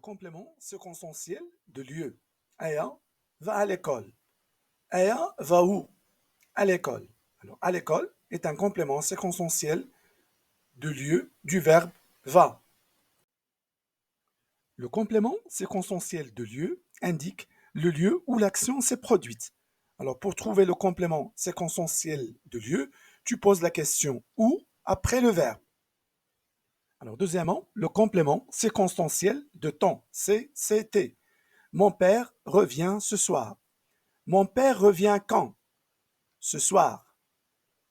complément circonstanciel de lieu. Aya va à l'école. Aya va où? À l'école. Alors, à l'école est un complément circonstanciel de lieu du verbe va. Le complément circonstanciel de lieu indique le lieu où l'action s'est produite. Alors, pour trouver le complément circonstanciel de lieu, tu poses la question où après le verbe. Alors, deuxièmement, le complément circonstanciel de temps, c'est c'était. Mon père revient ce soir. Mon père revient quand? Ce soir.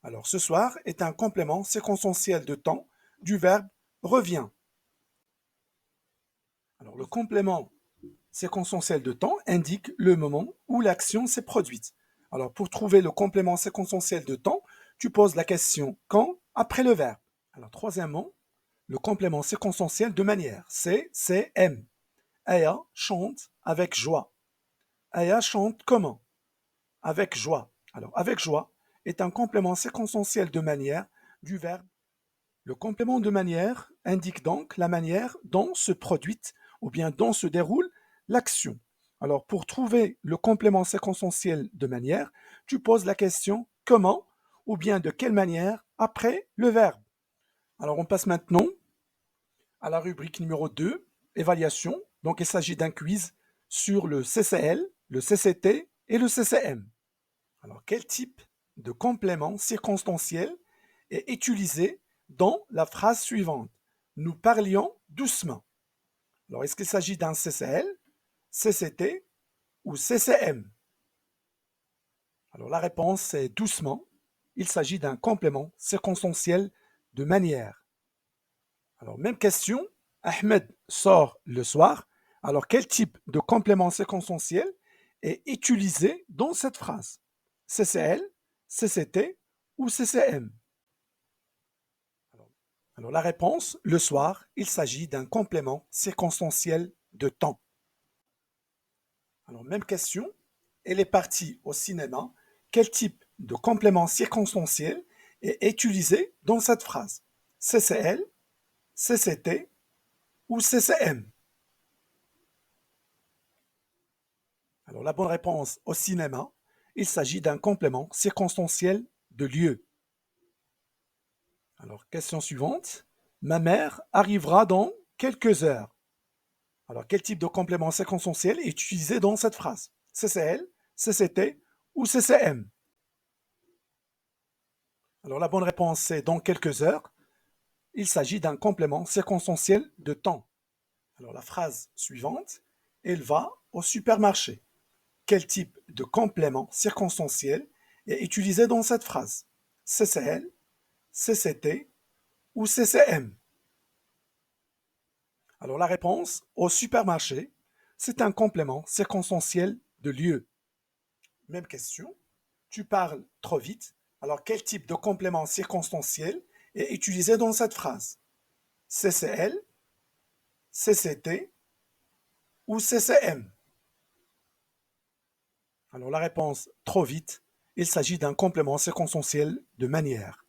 Alors, ce soir est un complément circonstanciel de temps du verbe revient. Alors, le complément circonstanciel de temps indique le moment où l'action s'est produite. Alors, pour trouver le complément circonstanciel de temps, tu poses la question quand après le verbe. Alors, troisièmement, le complément circonstanciel de manière, c'est M. Aya chante avec joie. Aya chante comment? Avec joie. Alors, avec joie est un complément circonstanciel de manière du verbe. Le complément de manière indique donc la manière dont se produit ou bien dont se déroule l'action. Alors, pour trouver le complément circonstanciel de manière, tu poses la question comment ou bien de quelle manière après le verbe. Alors, on passe maintenant à la rubrique numéro 2, évaluation. Donc, il s'agit d'un quiz sur le CCL, le CCT et le CCM. Alors, quel type de complément circonstanciel est utilisé dans la phrase suivante? Nous parlions doucement. Alors, est-ce qu'il s'agit d'un CCL, CCT ou CCM? Alors, la réponse est doucement. Il s'agit d'un complément circonstanciel de manière. Alors, même question. Ahmed sort le soir. Alors, quel type de complément circonstanciel est utilisé dans cette phrase? CCL, CCT ou CCM? Alors, la réponse, le soir, il s'agit d'un complément circonstanciel de temps. Alors, même question. Elle est partie au cinéma. Quel type de complément circonstanciel est utilisé dans cette phrase? CCL, CCT ou CCM? Alors, la bonne réponse au cinéma, il s'agit d'un complément circonstanciel de lieu. Alors, question suivante. Ma mère arrivera dans quelques heures. Alors, quel type de complément circonstanciel est utilisé dans cette phrase? CCL, CCT ou CCM? Alors, la bonne réponse c'est dans quelques heures. Il s'agit d'un complément circonstanciel de temps. Alors, la phrase suivante. Elle va au supermarché. Quel type de complément circonstanciel est utilisé dans cette phrase? CCL, CCT ou CCM? Alors la réponse, au supermarché, c'est un complément circonstanciel de lieu. Même question, tu parles trop vite, alors quel type de complément circonstanciel est utilisé dans cette phrase? CCL, CCT ou CCM? Alors la réponse, trop vite, il s'agit d'un complément circonstanciel de manière.